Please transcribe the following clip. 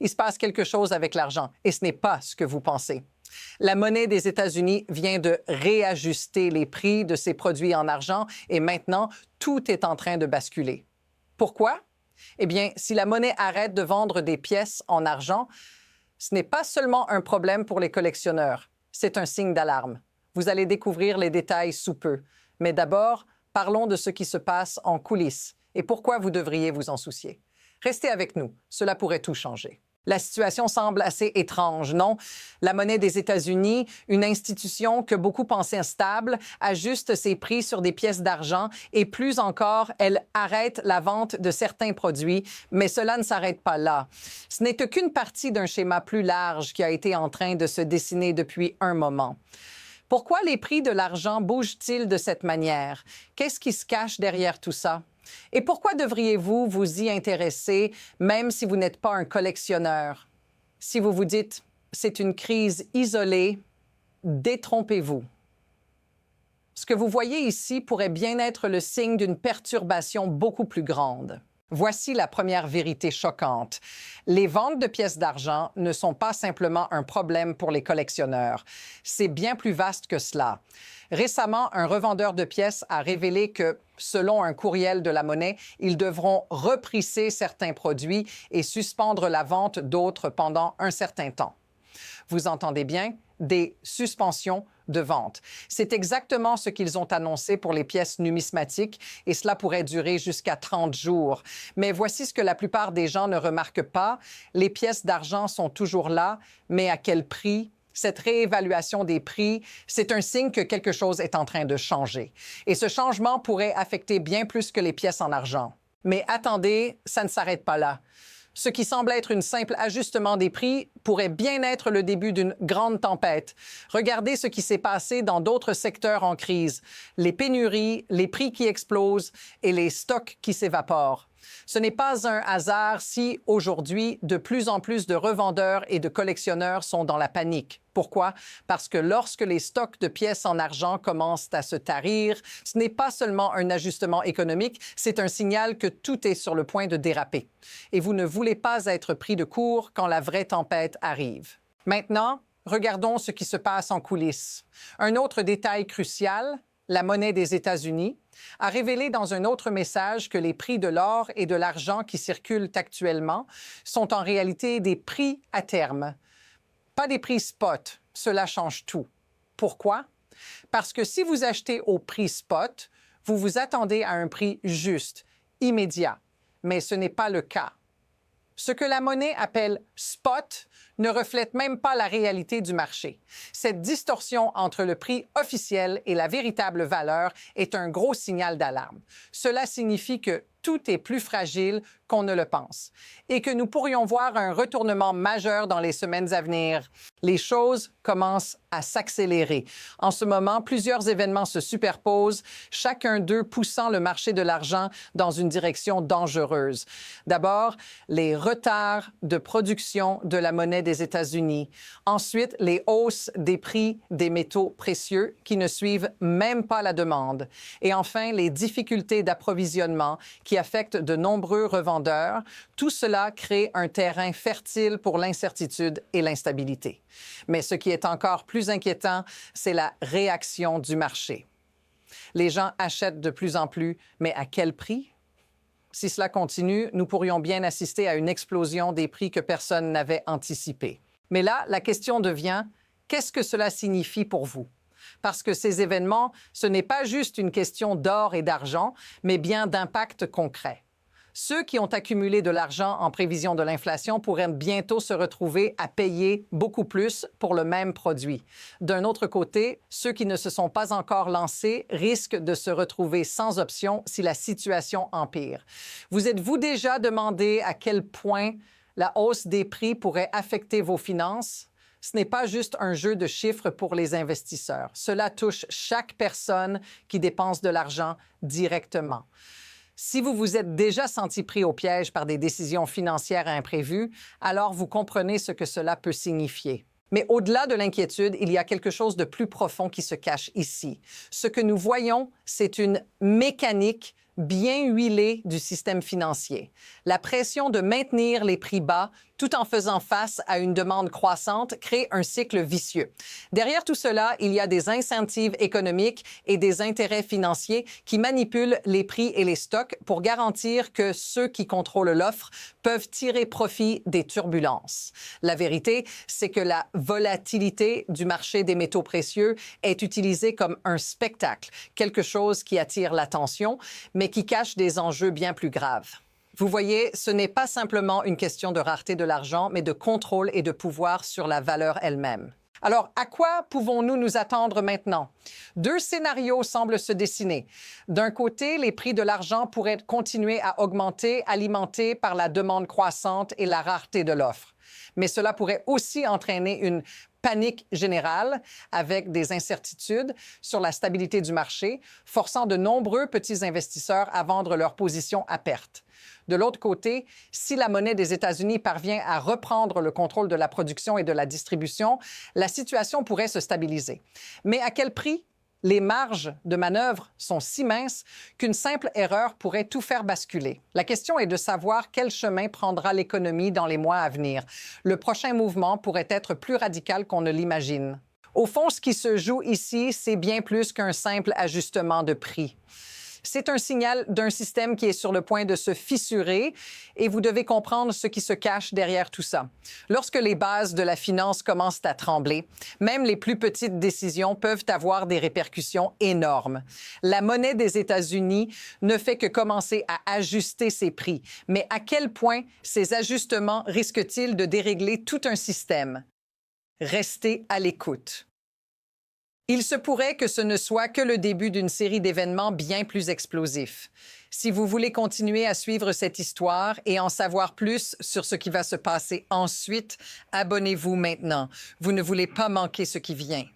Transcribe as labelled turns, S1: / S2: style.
S1: Il se passe quelque chose avec l'argent et ce n'est pas ce que vous pensez. La monnaie des États-Unis vient de réajuster les prix de ses produits en argent et maintenant, tout est en train de basculer. Pourquoi? Eh bien, si la monnaie arrête de vendre des pièces en argent, ce n'est pas seulement un problème pour les collectionneurs, c'est un signe d'alarme. Vous allez découvrir les détails sous peu. Mais d'abord, parlons de ce qui se passe en coulisses et pourquoi vous devriez vous en soucier. Restez avec nous, cela pourrait tout changer. La situation semble assez étrange, non? La monnaie des États-Unis, une institution que beaucoup pensaient instable, ajuste ses prix sur des pièces d'argent et plus encore, elle arrête la vente de certains produits, mais cela ne s'arrête pas là. Ce n'est qu'une partie d'un schéma plus large qui a été en train de se dessiner depuis un moment. Pourquoi les prix de l'argent bougent-ils de cette manière? Qu'est-ce qui se cache derrière tout ça? Et pourquoi devriez-vous vous y intéresser, même si vous n'êtes pas un collectionneur? Si vous vous dites « c'est une crise isolée », détrompez-vous. Ce que vous voyez ici pourrait bien être le signe d'une perturbation beaucoup plus grande. Voici la première vérité choquante. Les ventes de pièces d'argent ne sont pas simplement un problème pour les collectionneurs. C'est bien plus vaste que cela. Récemment, un revendeur de pièces a révélé que, selon un courriel de la monnaie, ils devront repricer certains produits et suspendre la vente d'autres pendant un certain temps. Vous entendez bien, des suspensions de vente. C'est exactement ce qu'ils ont annoncé pour les pièces numismatiques et cela pourrait durer jusqu'à 30 jours. Mais voici ce que la plupart des gens ne remarquent pas. Les pièces d'argent sont toujours là, mais à quel prix? Cette réévaluation des prix, c'est un signe que quelque chose est en train de changer. Et ce changement pourrait affecter bien plus que les pièces en argent. Mais attendez, ça ne s'arrête pas là. Ce qui semble être un simple ajustement des prix pourrait bien être le début d'une grande tempête. Regardez ce qui s'est passé dans d'autres secteurs en crise. Les pénuries, les prix qui explosent et les stocks qui s'évaporent. Ce n'est pas un hasard si, aujourd'hui, de plus en plus de revendeurs et de collectionneurs sont dans la panique. Pourquoi? Parce que lorsque les stocks de pièces en argent commencent à se tarir, ce n'est pas seulement un ajustement économique, c'est un signal que tout est sur le point de déraper. Et vous ne voulez pas être pris de court quand la vraie tempête arrive. Maintenant, regardons ce qui se passe en coulisses. Un autre détail crucial, la monnaie des États-Unis, a révélé dans un autre message que les prix de l'or et de l'argent qui circulent actuellement sont en réalité des prix à terme. Pas des prix spot, cela change tout. Pourquoi? Parce que si vous achetez au prix spot, vous vous attendez à un prix juste, immédiat. Mais ce n'est pas le cas. Ce que la monnaie appelle spot ne reflète même pas la réalité du marché. Cette distorsion entre le prix officiel et la véritable valeur est un gros signal d'alarme. Cela signifie que tout est plus fragile qu'on ne le pense et que nous pourrions voir un retournement majeur dans les semaines à venir. Les choses commencent à s'accélérer. En ce moment, plusieurs événements se superposent, chacun d'eux poussant le marché de l'argent dans une direction dangereuse. D'abord, les retards de production de la monnaie des États-Unis. Ensuite, les hausses des prix des métaux précieux qui ne suivent même pas la demande. Et enfin, les difficultés d'approvisionnement qui affectent de nombreux revendeurs. Tout cela crée un terrain fertile pour l'incertitude et l'instabilité. Mais ce qui est encore plus inquiétant, c'est la réaction du marché. Les gens achètent de plus en plus, mais à quel prix? Si cela continue, nous pourrions bien assister à une explosion des prix que personne n'avait anticipés. Mais là, la question devient, qu'est-ce que cela signifie pour vous? Parce que ces événements, ce n'est pas juste une question d'or et d'argent, mais bien d'impact concret. Ceux qui ont accumulé de l'argent en prévision de l'inflation pourraient bientôt se retrouver à payer beaucoup plus pour le même produit. D'un autre côté, ceux qui ne se sont pas encore lancés risquent de se retrouver sans option si la situation empire. Vous êtes-vous déjà demandé à quel point la hausse des prix pourrait affecter vos finances? Ce n'est pas juste un jeu de chiffres pour les investisseurs. Cela touche chaque personne qui dépense de l'argent directement. Si vous vous êtes déjà senti pris au piège par des décisions financières imprévues, alors vous comprenez ce que cela peut signifier. Mais au-delà de l'inquiétude, il y a quelque chose de plus profond qui se cache ici. Ce que nous voyons, c'est une mécanique bien huilé du système financier. La pression de maintenir les prix bas tout en faisant face à une demande croissante crée un cycle vicieux. Derrière tout cela, il y a des incentives économiques et des intérêts financiers qui manipulent les prix et les stocks pour garantir que ceux qui contrôlent l'offre peuvent tirer profit des turbulences. La vérité, c'est que la volatilité du marché des métaux précieux est utilisée comme un spectacle, quelque chose qui attire l'attention, mais qui cache des enjeux bien plus graves. Vous voyez, ce n'est pas simplement une question de rareté de l'argent, mais de contrôle et de pouvoir sur la valeur elle-même. Alors, à quoi pouvons-nous nous attendre maintenant? Deux scénarios semblent se dessiner. D'un côté, les prix de l'argent pourraient continuer à augmenter, alimentés par la demande croissante et la rareté de l'offre. Mais cela pourrait aussi entraîner une panique générale avec des incertitudes sur la stabilité du marché, forçant de nombreux petits investisseurs à vendre leurs positions à perte. De l'autre côté, si la monnaie des États-Unis parvient à reprendre le contrôle de la production et de la distribution, la situation pourrait se stabiliser. Mais à quel prix? Les marges de manœuvre sont si minces qu'une simple erreur pourrait tout faire basculer. La question est de savoir quel chemin prendra l'économie dans les mois à venir. Le prochain mouvement pourrait être plus radical qu'on ne l'imagine. Au fond, ce qui se joue ici, c'est bien plus qu'un simple ajustement de prix. C'est un signal d'un système qui est sur le point de se fissurer et vous devez comprendre ce qui se cache derrière tout ça. Lorsque les bases de la finance commencent à trembler, même les plus petites décisions peuvent avoir des répercussions énormes. La monnaie des États-Unis ne fait que commencer à ajuster ses prix. Mais à quel point ces ajustements risquent-ils de dérégler tout un système? Restez à l'écoute. Il se pourrait que ce ne soit que le début d'une série d'événements bien plus explosifs. Si vous voulez continuer à suivre cette histoire et en savoir plus sur ce qui va se passer ensuite, abonnez-vous maintenant. Vous ne voulez pas manquer ce qui vient.